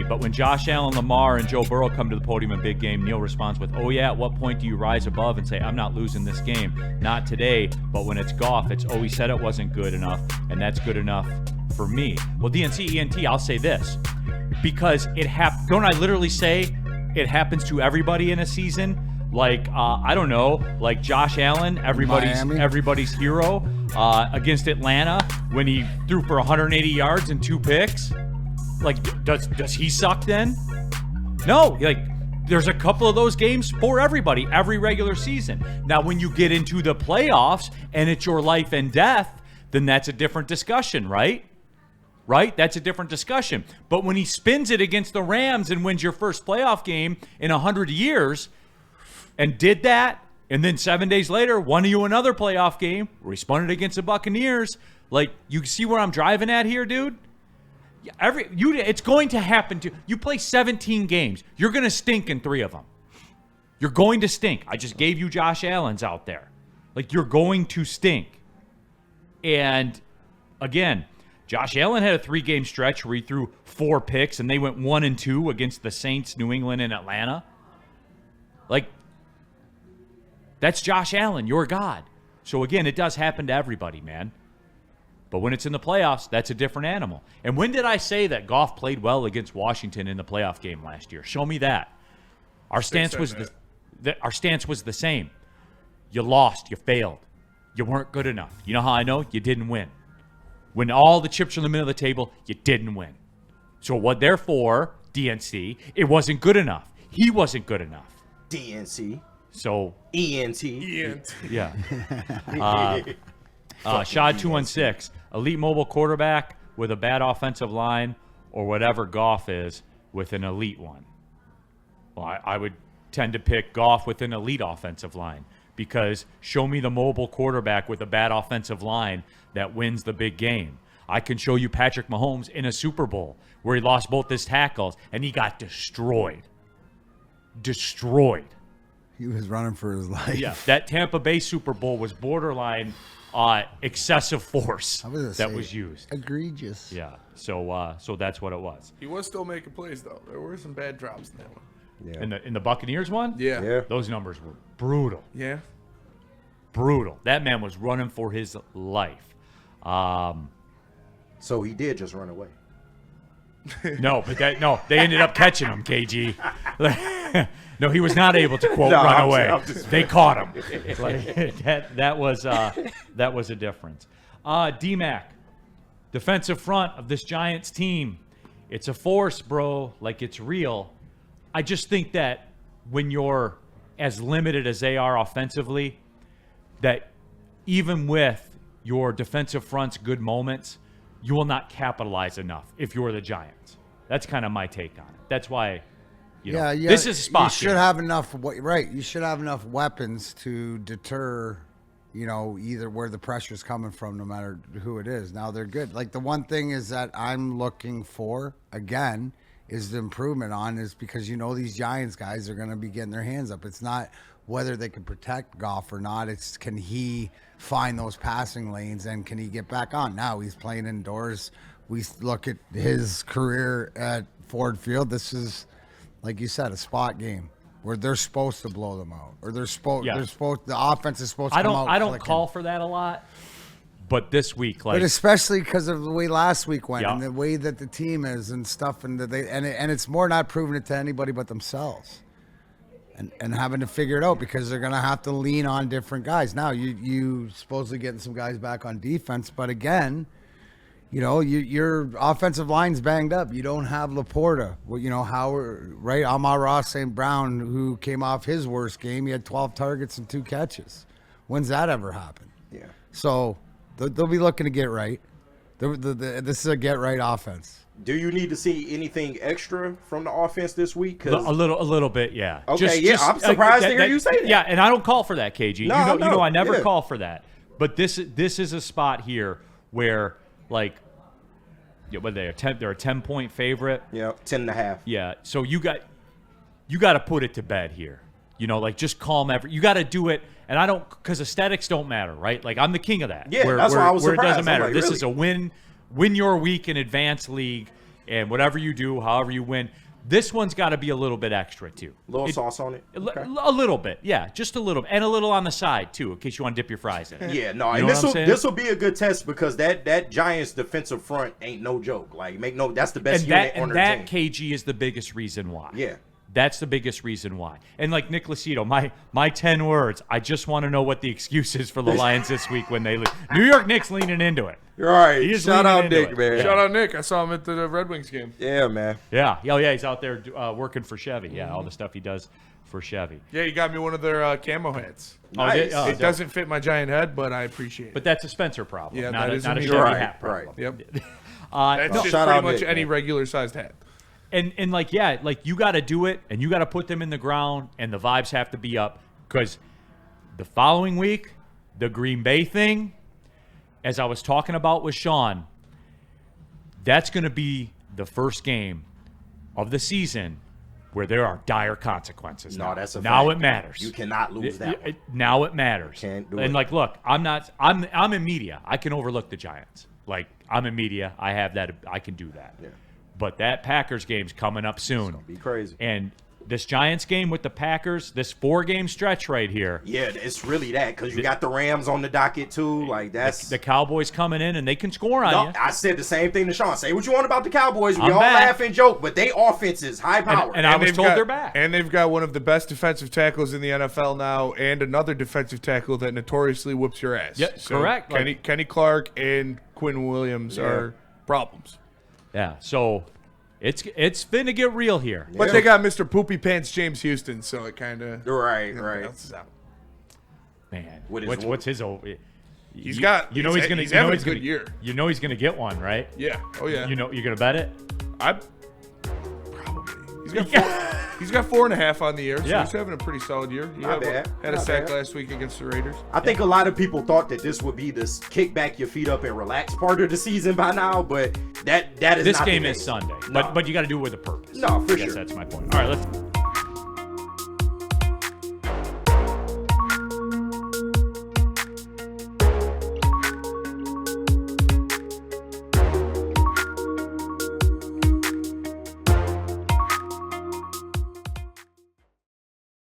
but when Josh Allen, Lamar, and Joe Burrow come to the podium in big game, Neil responds with, oh yeah, at what point do you rise above and say, I'm not losing this game? Not today, but when it's Goff, it's, oh, he said it wasn't good enough, and that's good enough for me. Well, DNC, ENT, I'll say this, because don't I literally say it happens to everybody in a season? Like, I don't know, like Josh Allen, everybody's hero, against Atlanta when he threw for 180 yards and 2 picks. Like, does he suck then? No, like, there's a couple of those games for everybody, every regular season. Now, when you get into the playoffs and it's your life and death, then that's a different discussion, right? Right? That's a different discussion. But when he spins it against the Rams and wins your first playoff game in 100 years and did that, and then 7 days later won you another playoff game where he spun it against the Buccaneers, like, you see where I'm driving at here, dude? It's going to happen to you. Play 17 games. You're going to stink in 3 of them. You're going to stink. I just gave you Josh Allen's out there. Like, you're going to stink. And, again, Josh Allen had a 3-game stretch where he threw 4 picks, and they went 1-2 against the Saints, New England, and Atlanta. Like, that's Josh Allen, your God. So, again, it does happen to everybody, man. But when it's in the playoffs, that's a different animal. And when did I say that Goff played well against Washington in the playoff game last year? Show me that. Our stance was the same. You lost. You failed. You weren't good enough. You know how I know? You didn't win. When all the chips are in the middle of the table, you didn't win. So therefore, DNC, it wasn't good enough. He wasn't good enough. DNC. So ENT. Yeah. Shad 216, elite mobile quarterback with a bad offensive line, or whatever Goff is with an elite one. Well, I would tend to pick Goff with an elite offensive line, because show me the mobile quarterback with a bad offensive line that wins the big game. I can show you Patrick Mahomes in a Super Bowl where he lost both his tackles and he got destroyed. He was running for his life. Yeah, that Tampa Bay Super Bowl was borderline excessive force that was used. Egregious. Yeah, so that's what it was. He was still making plays, though. There were some bad drops in that one. Yeah. In the Buccaneers one? Yeah. Those numbers were brutal. Yeah. Brutal. That man was running for his life. So he did just run away. No, they ended up catching him, KG. No, he was not able to quote run away. They caught him. Like, that was a difference. D-Mac, defensive front of this Giants team. It's a force, bro. Like, it's real. I just think that when you're as limited as they are offensively, that even with your defensive front's good moments, you will not capitalize enough if you're the Giants. That's kind of my take on it. That's why, this is a spot. You should have enough. Right, you should have enough weapons to deter, either where the pressure's coming from, no matter who it is. Now they're good. Like, the one thing is that I'm looking for again is the improvement on is because these Giants guys are going to be getting their hands up. It's not whether they can protect Goff or not. It's can he find those passing lanes and can he get back on? Now he's playing indoors. We look at his career at Ford Field. This is, like you said, a spot game where they're supposed to blow them out, or the offense is supposed to come out. I don't call for that a lot, but this week, but especially because of the way last week went and the way that the team is and stuff, and that and it's more not proving it to anybody but themselves. And having to figure it out because they're going to have to lean on different guys. Now, you supposedly getting some guys back on defense, but again, your offensive line's banged up. You don't have Laporta. Howard, right? Amon-Ra St. Brown, who came off his worst game. He had 12 targets and 2 catches. When's that ever happen? Yeah. So they'll be looking to get right. This is a get-right offense. Do you need to see anything extra from the offense this week? A little bit, yeah. Okay, I'm surprised to hear you say that. Yeah, and I don't call for that, KG. No, I never call for that. But this is a spot here where, like, what they're a 10-point favorite. Yeah, 10.5. Yeah, so you got to put it to bed here. Just calm every. You got to do it, and I don't, because aesthetics don't matter, right? Like, I'm the king of that. Yeah, that's why I was surprised. Where it doesn't matter. Like, this really? is a win your week in advanced league. And whatever you do, however you win, this one's got to be a little bit extra too. Little sauce on it. Okay. A little bit, yeah, just a little, and a little on the side too, in case you want to dip your fries in. Yeah, no, You know and what I'm saying? this will be a good test because that Giants defensive front ain't no joke. Like, that's the best unit on their team. KG is the biggest reason why. Yeah. That's the biggest reason why. And like Nick Lucido, my 10 words, I just want to know what the excuse is for the Lions this week when they lose. New York Knicks leaning into it. You're right. He is Shout leaning out into Nick, it. man. Shout out Nick. I saw him at the Red Wings game. Yeah, man. Yeah. Oh, yeah, he's out there working for Chevy. Yeah, all the stuff he does for Chevy. Yeah, he got me one of their camo hats. Nice. It doesn't fit my giant head, but I appreciate it. But that's a Spencer problem, Yeah, not that a is Chevy indeed. hat problem. Right. Yep. No, That's just shout pretty out much Nick, any man. regular-sized hat. And like, yeah, like you got to do it, and you got to put them in the ground, and the vibes have to be up. Because the following week, the Green Bay thing, as I was talking about with Sean, that's going to be the first game of the season where there are dire consequences. No, now. that's a now fact. it matters. You cannot lose that one. Now it matters. Can't do and it. like, look, I'm in media. I can overlook the Giants. Like, I'm in media. I have that. I can do that. Yeah. But that Packers game's coming up soon. Be crazy. And this Giants game with the Packers, this 4-game stretch right here. Yeah, it's really that because you got the Rams on the docket too. Like that's The Cowboys coming in and they can score on No, you. I said the same thing to Sean. Say what you want about the Cowboys. We I'm all back. laugh and joke, but they offense is high power. And I was they've told got- they're back. And they've got one of the best defensive tackles in the NFL now, and another defensive tackle that notoriously whoops your ass. Yeah, correct. Kenny Clark and Quinn Williams are problems. Yeah, so it's finna get real here. But they got Mr. Poopy Pants James Houston, so it kind of right. balances out. Man, With his what's his over? He's got. You know he's he's gonna. He's you know having he's a good gonna, year. You know he's gonna get one, right? Yeah. Oh yeah. You know you're gonna bet it. I probably. He's got 4.5 on the year, so Yeah. he's having a pretty solid year. He Not bad. had a Not sack bad. last week against the Raiders. I think a lot of people thought that this would be this kick back your feet up and relax part of the season by now, but that is This not the game case. is Sunday, No. but you got to do it with a purpose. No, for I guess sure. that's my point. All right, let's